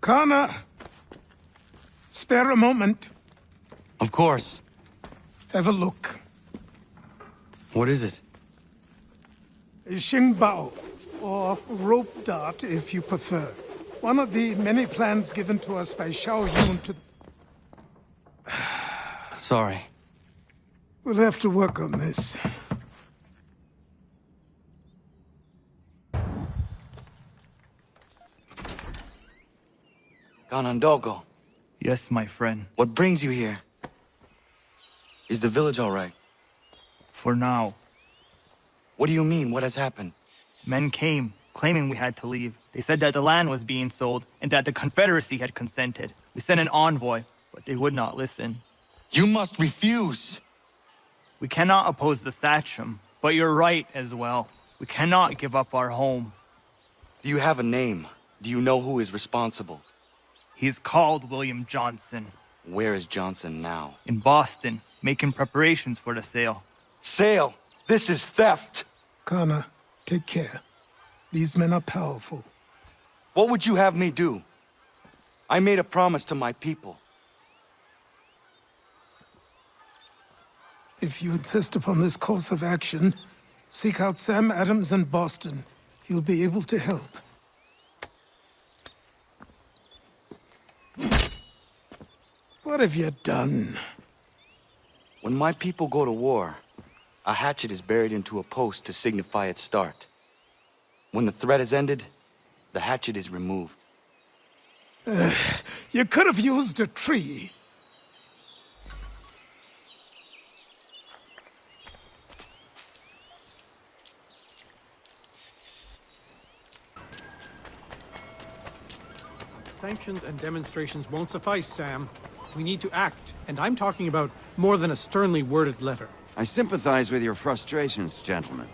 Connor, spare a moment. Of course. Have a look. What is it? A Xingbao, or rope dart if you prefer. One of the many plans given to us by Xiao Yun to... Sorry. We'll have to work on this. Ganondogo, Yes, my friend. what brings you here? Is the village all right? For now. What do you mean? What has happened? Men came, claiming we had to leave. They said that the land was being sold, and that the Confederacy had consented. We sent an envoy, but they would not listen. You must refuse! We cannot oppose the Sachem, but you're right as well. We cannot give up our home. Do you have a name? Do you know who is responsible? He's called William Johnson. Where is Johnson now? In Boston, making preparations for the sale. Sale! This is theft! Connor, take care. These men are powerful. What would you have me do? I made a promise to my people. If you insist upon this course of action, seek out Sam Adams in Boston. He'll be able to help. What have you done? When my people go to war, a hatchet is buried into a post to signify its start. When the threat is ended, the hatchet is removed. You could have used a tree. Sanctions and demonstrations won't suffice, Sam. We need to act, and I'm talking about more than a sternly worded letter. I sympathize with your frustrations, gentlemen.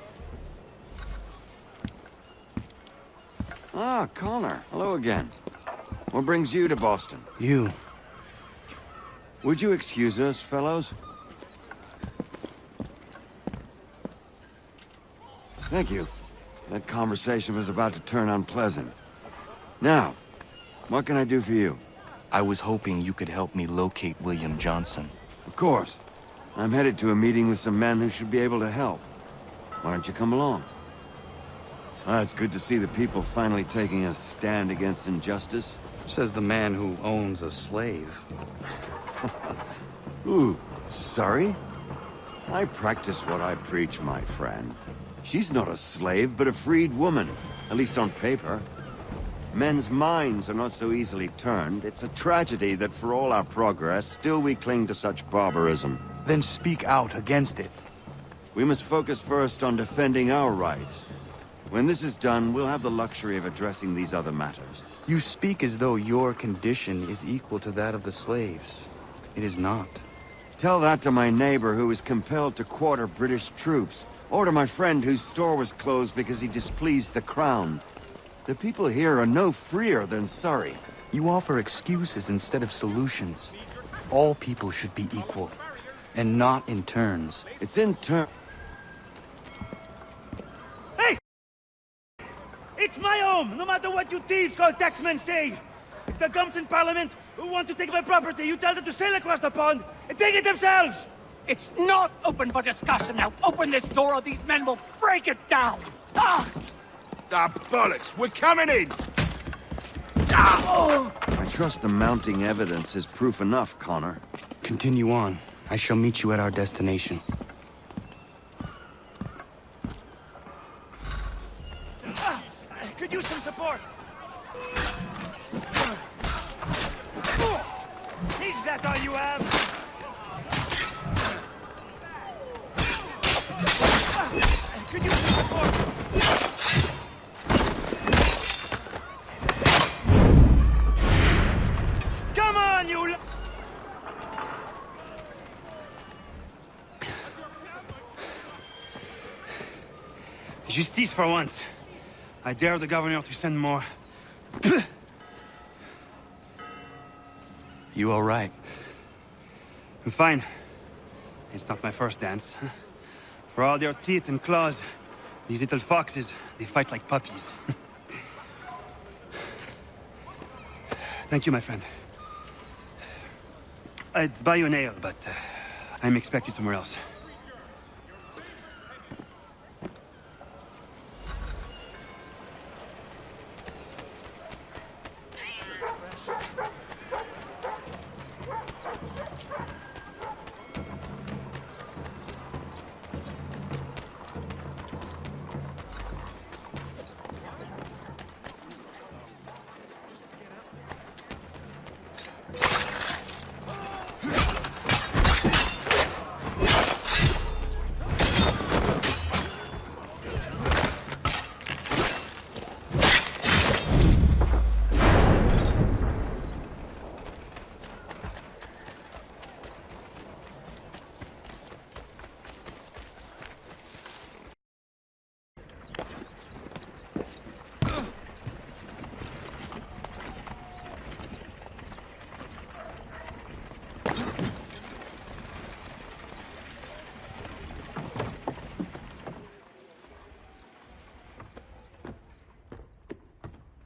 Ah, Connor. Hello again. What brings you to Boston? You. Would you excuse us, fellows? Thank you. That conversation was about to turn unpleasant. Now, what can I do for you? I was hoping you could help me locate William Johnson. Of course. I'm headed to a meeting with some men who should be able to help. Why don't you come along? It's good to see the people finally taking a stand against injustice. Says the man who owns a slave. Ooh, sorry? I practice what I preach, my friend. She's not a slave, but a freed woman, at least on paper. Men's minds are not so easily turned. It's a tragedy that for all our progress, still we cling to such barbarism. Then speak out against it. We must focus first on defending our rights. When this is done, we'll have the luxury of addressing these other matters. You speak as though your condition is equal to that of the slaves. It is not. Tell that to my neighbor who was compelled to quarter British troops, or to my friend whose store was closed because he displeased the crown. The people here are no freer than Surrey. You offer excuses instead of solutions. All people should be equal, and not in turns. It's in turn... Hey! It's my home, no matter what you thieves called taxmen say! If the gums in Parliament who want to take my property, you tell them to sail across the pond and take it themselves! It's not open for discussion now. Open this door or these men will break it down. Ah! Ah, bollocks! We're coming in! I trust the mounting evidence is proof enough, Connor. Continue on. I shall meet you at our destination. Could use some support! Is that all you have? Could use some support! Come on, you... Justice for once. I dare the governor to send more. You all right? I'm fine. It's not my first dance. For all their teeth and claws, these little foxes, they fight like puppies. Thank you, my friend. I'd buy you an ale, but I'm expecting somewhere else.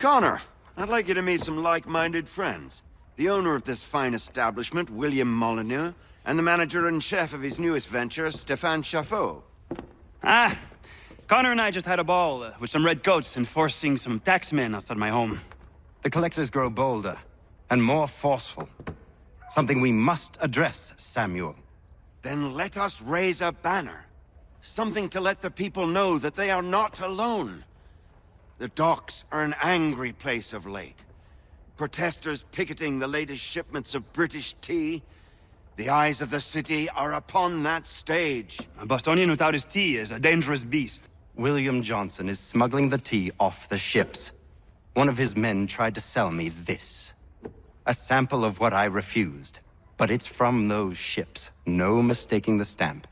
Connor, I'd like you to meet some like-minded friends. The owner of this fine establishment, William Molyneux, and the manager and chef of his newest venture, Stéphane Chaffeau. Ah, Connor and I just had a ball with some red coats enforcing some taxmen outside my home. The collectors grow bolder and more forceful. Something we must address, Samuel. Then let us raise a banner. Something to let the people know that they are not alone. The docks are an angry place of late. Protesters picketing the latest shipments of British tea. The eyes of the city are upon that stage. A Bostonian without his tea is a dangerous beast. William Johnson is smuggling the tea off the ships. One of his men tried to sell me this. A sample of what I refused. But it's from those ships. No mistaking the stamp.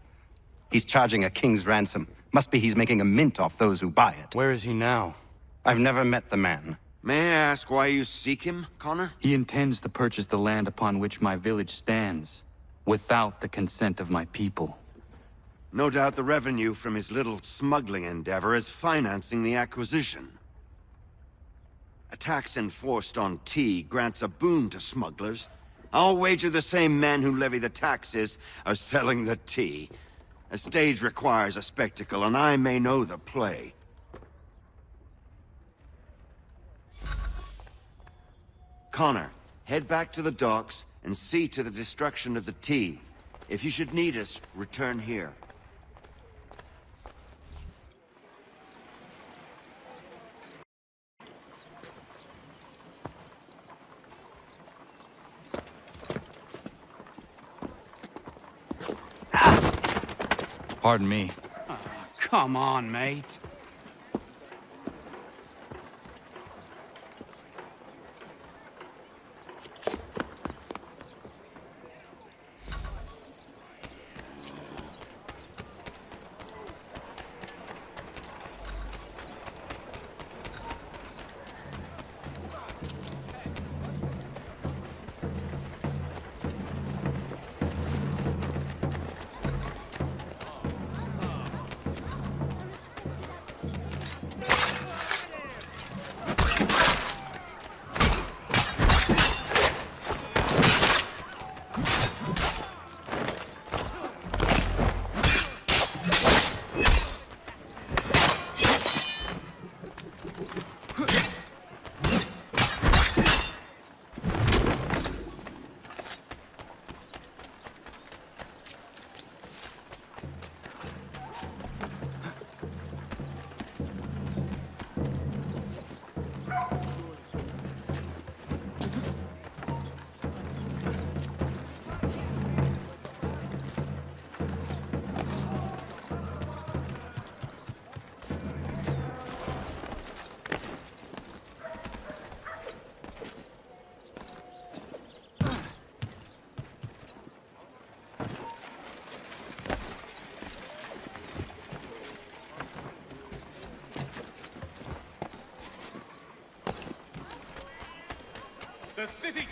He's charging a king's ransom. Must be he's making a mint off those who buy it. Where is he now? I've never met the man. May I ask why you seek him, Connor? He intends to purchase the land upon which my village stands, without the consent of my people. No doubt the revenue from his little smuggling endeavor is financing the acquisition. A tax enforced on tea grants a boon to smugglers. I'll wager the same men who levy the taxes are selling the tea. A stage requires a spectacle, and I may know the play. Connor, head back to the docks and see to the destruction of the tea. If you should need us, return here. Pardon me. Come on, mate. The city...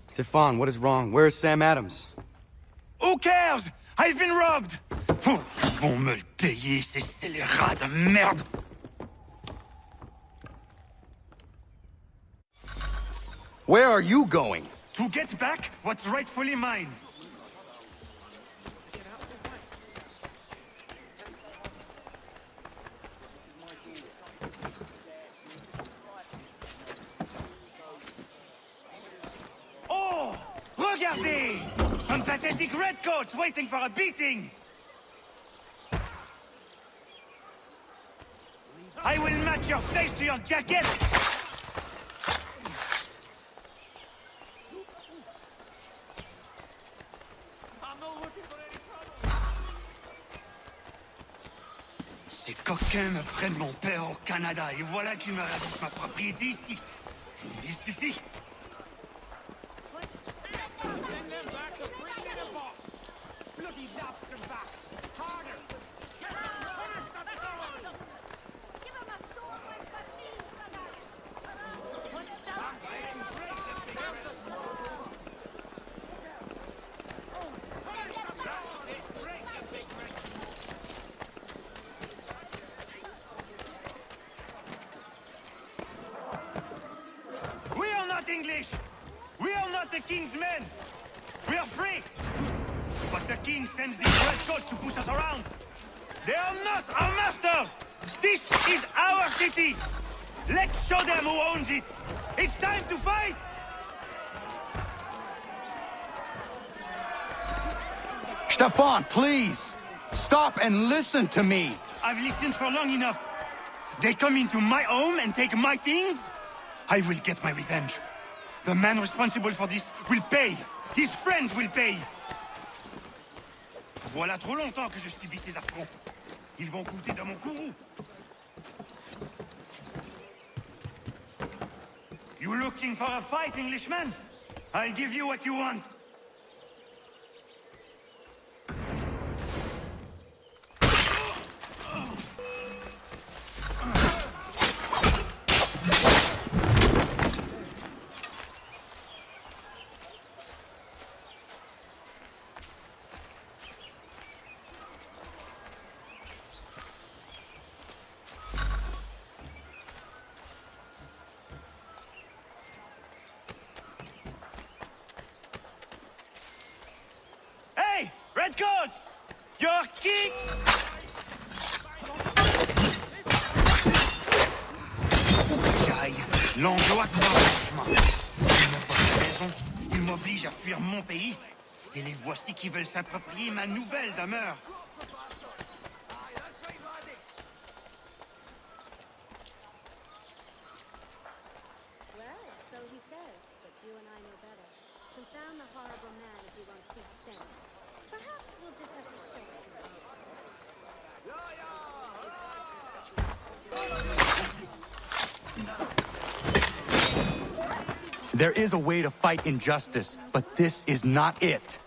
Stefan, what is wrong? Where is Sam Adams? Who cares? I've been robbed! Oh, ils vont me le payer, ces scélérats de merde! Where are you going? To get back what's rightfully mine. Oh! Regardez! Some pathetic redcoats waiting for a beating! I will match your face to your jacket! Ces coquins me prennent mon père au Canada, et voilà qu'ils me ravissent ma propriété ici. Il suffit. English! We are not the king's men! We are free! But the king sends these redcoats to push us around! They are not our masters! This is our city! Let's show them who owns it! It's time to fight! Stefan, please! Stop and listen to me! I've listened for long enough. They come into my home and take my things? I will get my revenge. The man responsible for this will pay. His friends will pay. Voilà trop longtemps que je subis ces affronts. Ils vont coûter dans mon courroux. You looking for a fight, Englishman? I'll give you what you want. Hey, redcoats! Your king! Où que j'aille, l'on doit croire le chemin. Ils n'ont pas raison, ils m'obligent à fuir mon pays. Et les voici qui veulent s'approprier ma nouvelle demeure. Well, so he says, but you and I know better. Confound the horrible man if he wants his sense. Perhaps we'll just have to show it. There is a way to fight injustice, but this is not it.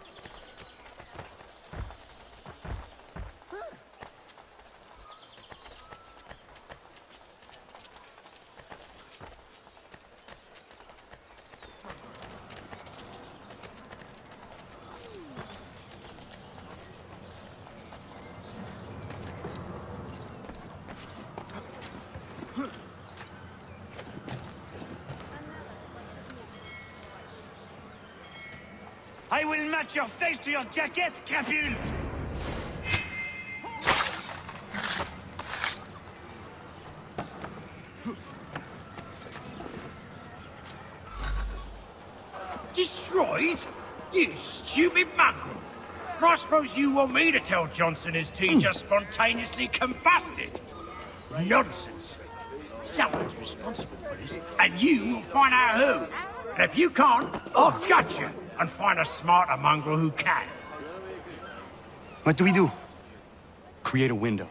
I will match your face to your jacket, crapule! Destroyed? You stupid mongrel! I suppose you want me to tell Johnson his tea just spontaneously combusted? Nonsense! Someone's responsible for this, and you will find out who. And if you can't, I'll gut you and find a smarter mongrel who can. What do we do? Create a window.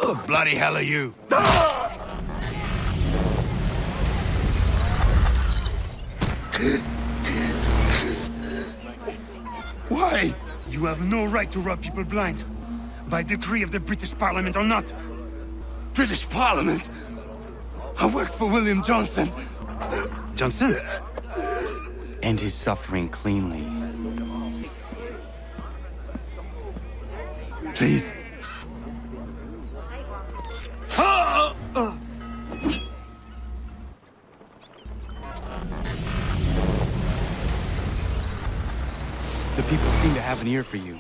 The bloody hell are you? Why? You have no right to rob people blind. By decree of the British Parliament or not. British Parliament? I worked for William Johnson. Johnson? End his suffering cleanly. Please. The people seem to have an ear for you.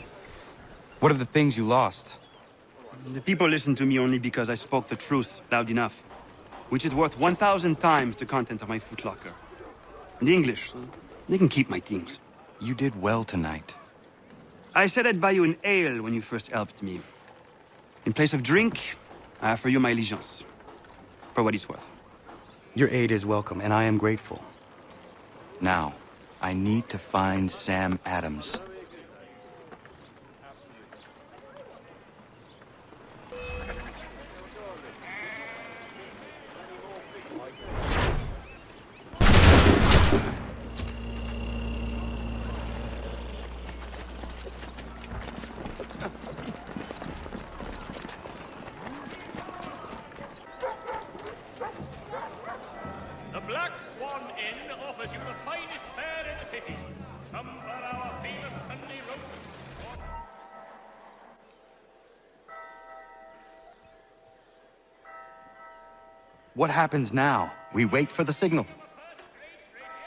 What are the things you lost? The people listen to me only because I spoke the truth loud enough. Which is worth 1,000 times the content of my footlocker. The English, they can keep my things. You did well tonight. I said I'd buy you an ale when you first helped me. In place of drink, I offer you my allegiance. For what it's worth. Your aid is welcome, and I am grateful. Now, I need to find Sam Adams. The Black Swan Inn offers you the finest fare in the city. Come for our famous Sunday roast. What happens now? We wait for the signal.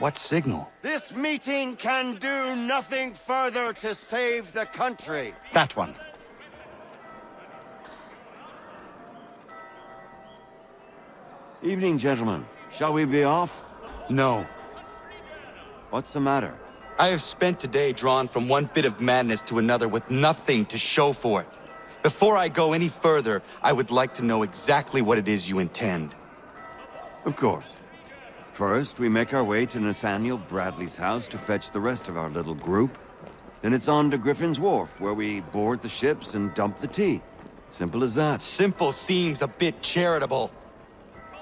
What signal? This meeting can do nothing further to save the country. That one. Evening, gentlemen. Shall we be off? No. What's the matter? I have spent today drawn from one bit of madness to another with nothing to show for it. Before I go any further, I would like to know exactly what it is you intend. Of course. First, we make our way to Nathaniel Bradley's house to fetch the rest of our little group. Then it's on to Griffin's Wharf, where we board the ships and dump the tea. Simple as that. Simple seems a bit charitable.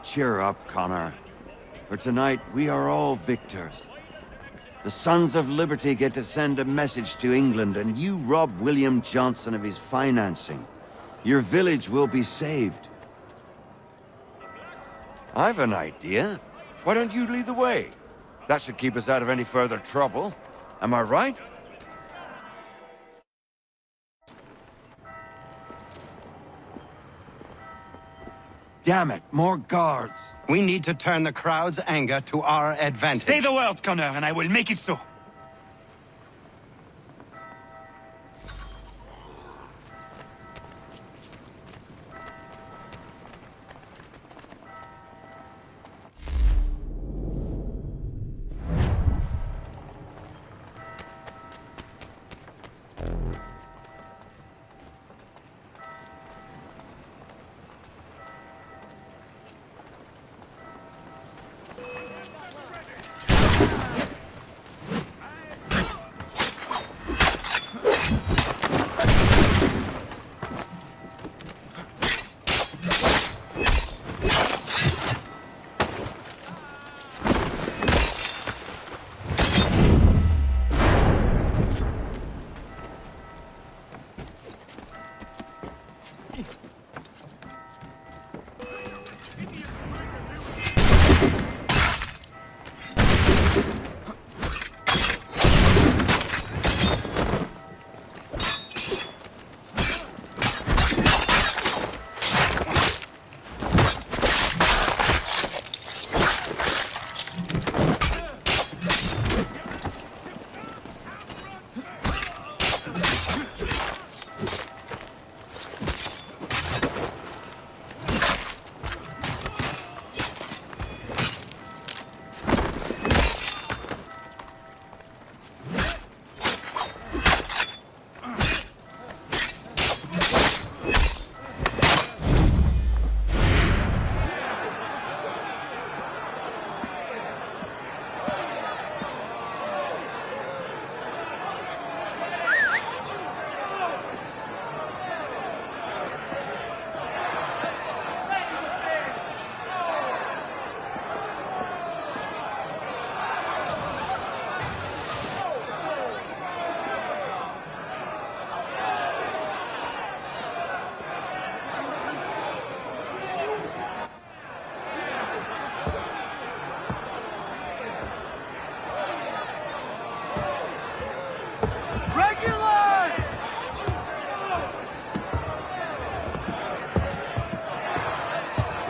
Cheer up, Connor. For tonight, we are all victors. The Sons of Liberty get to send a message to England, and you rob William Johnson of his financing. Your village will be saved. I've an idea. Why don't you lead the way? That should keep us out of any further trouble. Am I right? Damn it, more guards. We need to turn the crowd's anger to our advantage. Say the word, Connor, and I will make it so.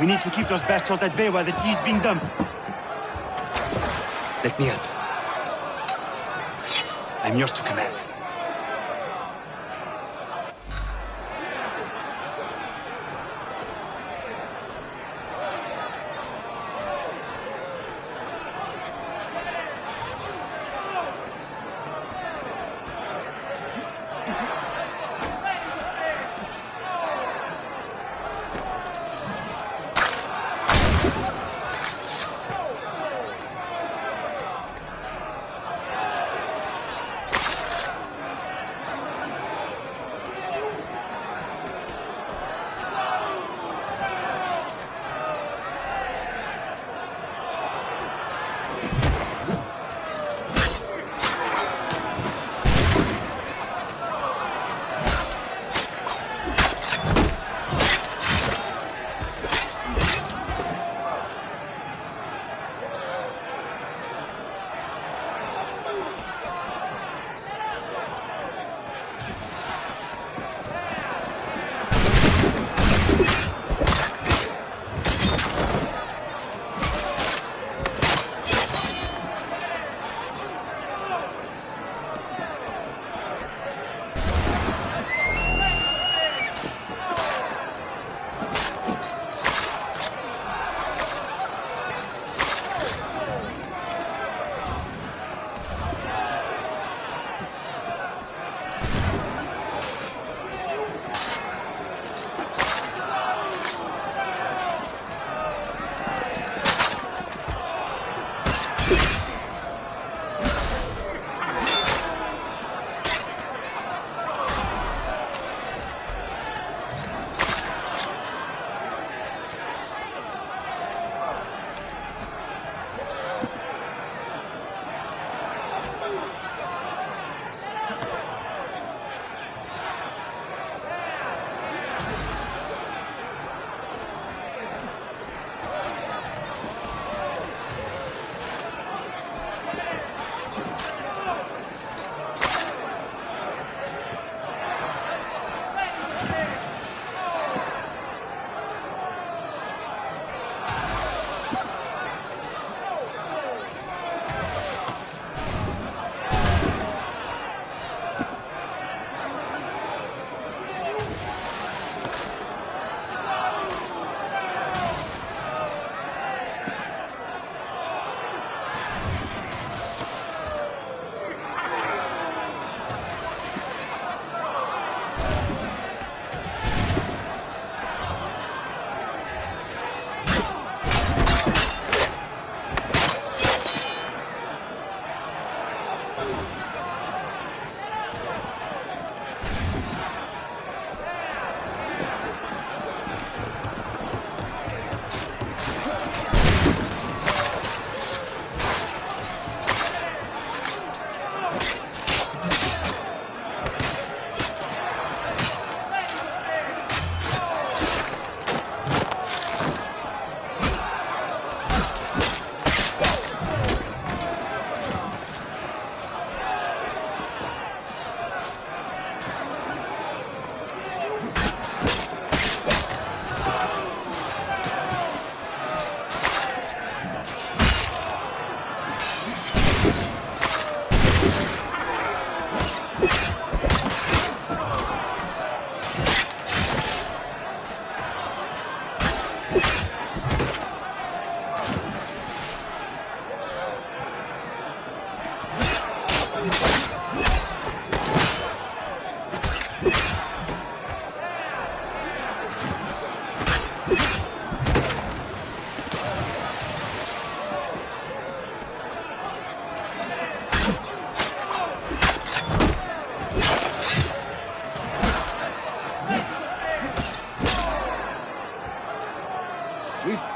We need to keep those bastards at bay while the tea's being dumped. Let me help. I'm yours to command.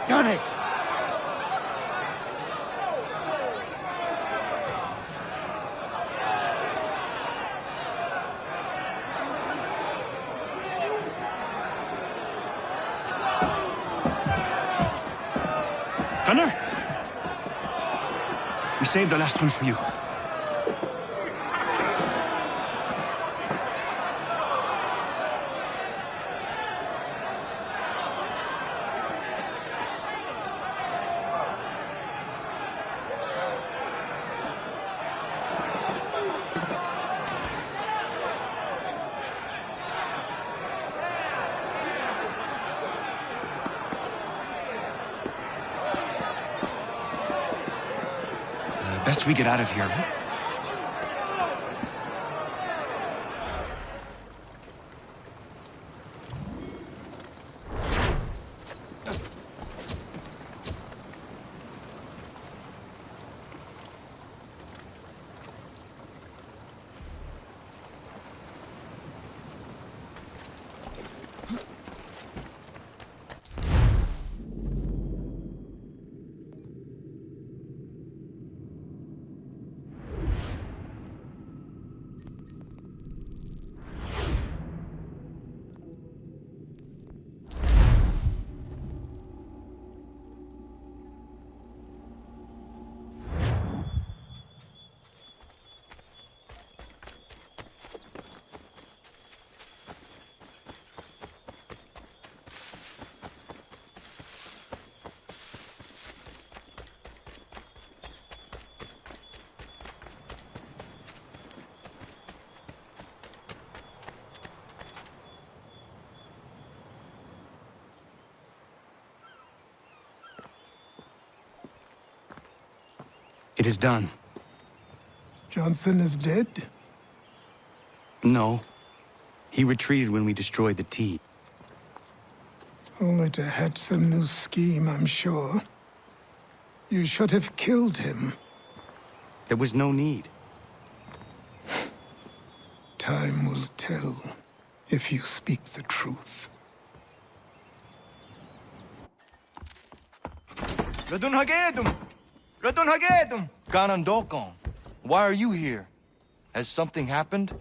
Done it! Gunner? We saved the last one for you. suggest we get out of here. It is done. Johnson is dead? No. He retreated when we destroyed the T. Only to hatch some new scheme, I'm sure. You should have killed him. There was no need. Time will tell if you speak the truth. Radun Hagedum! Radun Hagedum! Ganondokon, why are you here? Has something happened?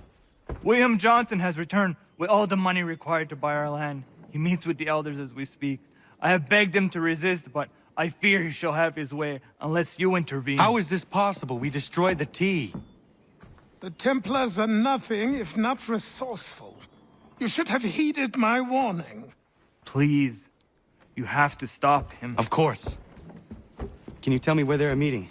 William Johnson has returned with all the money required to buy our land. He meets with the elders as we speak. I have begged him to resist, but I fear he shall have his way unless you intervene. How is this possible? We destroyed the T. The Templars are nothing if not resourceful. You should have heeded my warning. Please, you have to stop him. Of course. Can you tell me where they're meeting?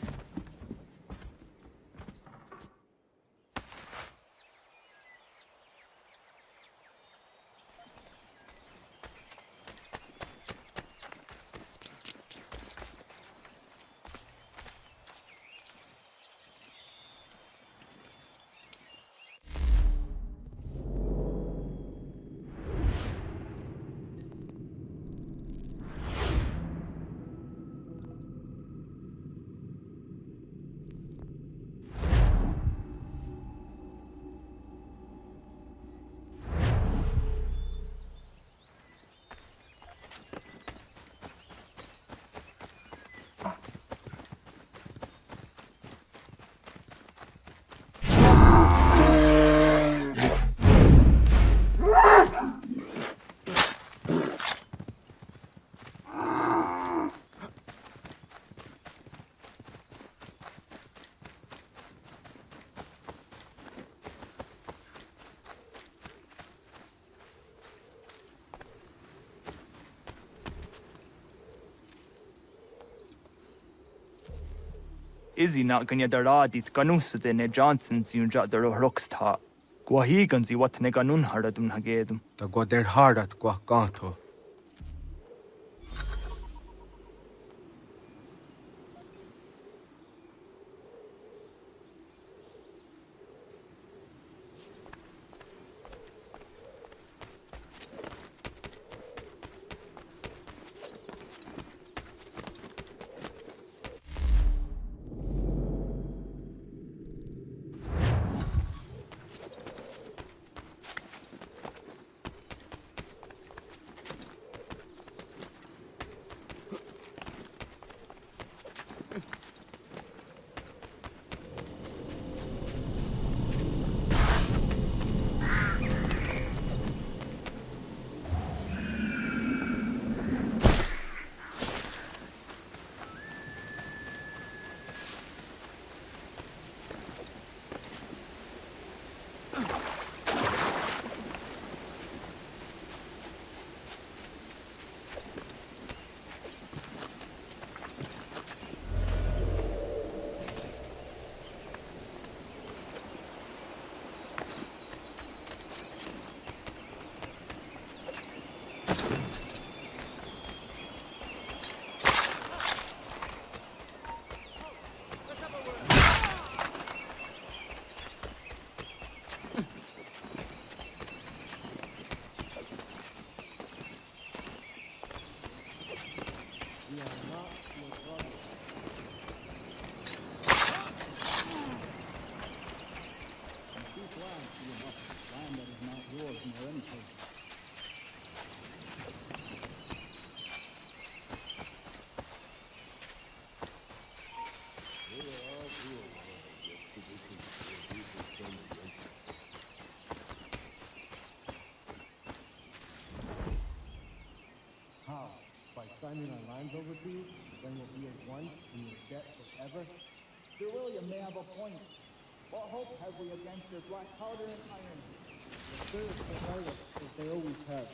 Izzy not ganya daradit ganusute ne Johnson's yun jat daro rocksta. Guahiganzi what ne ganun haradum hagedum. Ta gwader harat gwa ganto. signing our lands over to you, then we'll be as one and your debt forever. Sir William may have a point. What hope have we against your black powder and iron? The spirits will guide us as they always have.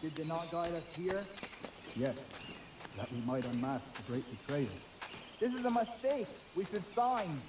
Did they not guide us here? Yes, that we might unmask the great betrayer. This is a mistake. We should sign.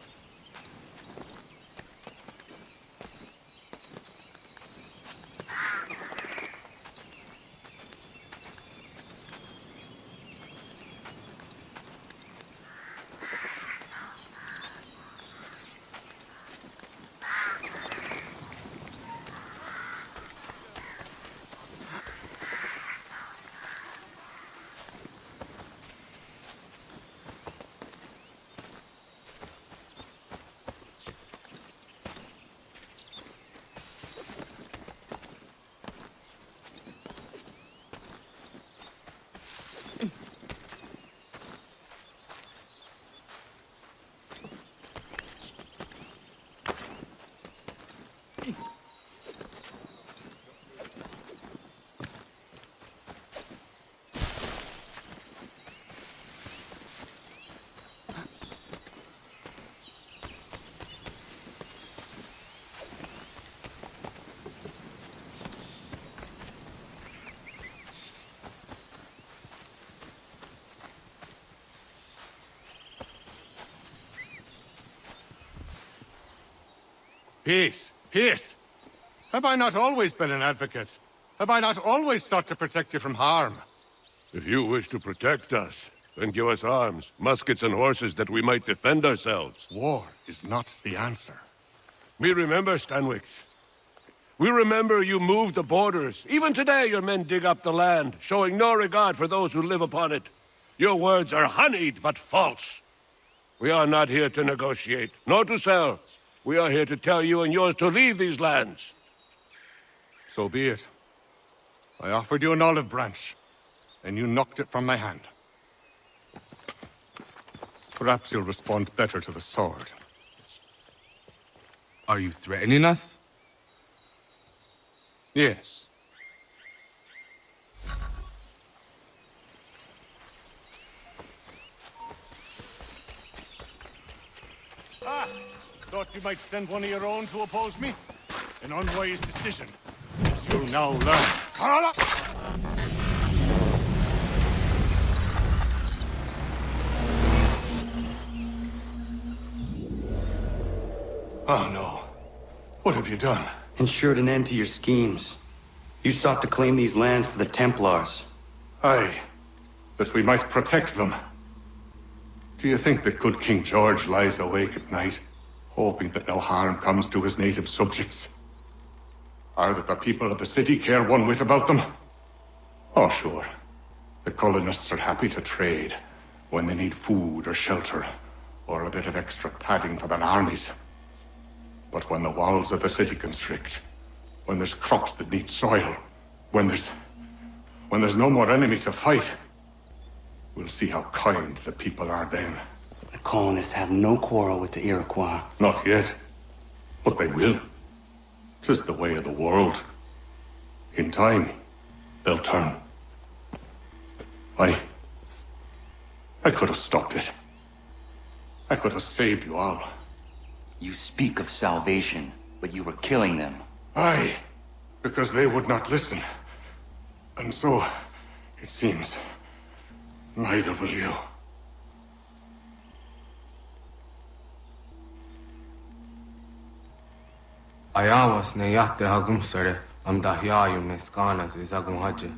Peace! Peace! Have I not always been an advocate? Have I not always sought to protect you from harm? If you wish to protect us, then give us arms, muskets and horses that we might defend ourselves. War is not the answer. We remember, Stanwix. We remember you moved the borders. Even today your men dig up the land, showing no regard for those who live upon it. Your words are honeyed, but false. We are not here to negotiate, nor to sell. We are here to tell you and yours to leave these lands. So be it. I offered you an olive branch, and you knocked it from my hand. Perhaps you'll respond better to the sword. Are you threatening us? Yes. Ah! Thought you might send one of your own to oppose me? An unwise decision. You'll now learn. Carla! Oh no. What have you done? Ensured an end to your schemes. You sought to claim these lands for the Templars. Aye, that we might protect them. Do you think that good King George lies awake at night, hoping that no harm comes to his native subjects? Or that the people of the city care one whit about them? Oh, sure. The colonists are happy to trade when they need food or shelter, or a bit of extra padding for their armies. But when the walls of the city constrict, when there's crops that need soil, when there's no more enemy to fight, we'll see how kind the people are then. The colonists have no quarrel with the Iroquois. Not yet, but they will. 'Tis the way of the world. In time, they'll turn. I could have stopped it. I could have saved you all. You speak of salvation, but you were killing them. Aye, because they would not listen. And so, it seems, neither will you. Ayawas ne yatte hagumsare am dahyayum ne skanas is agum haje.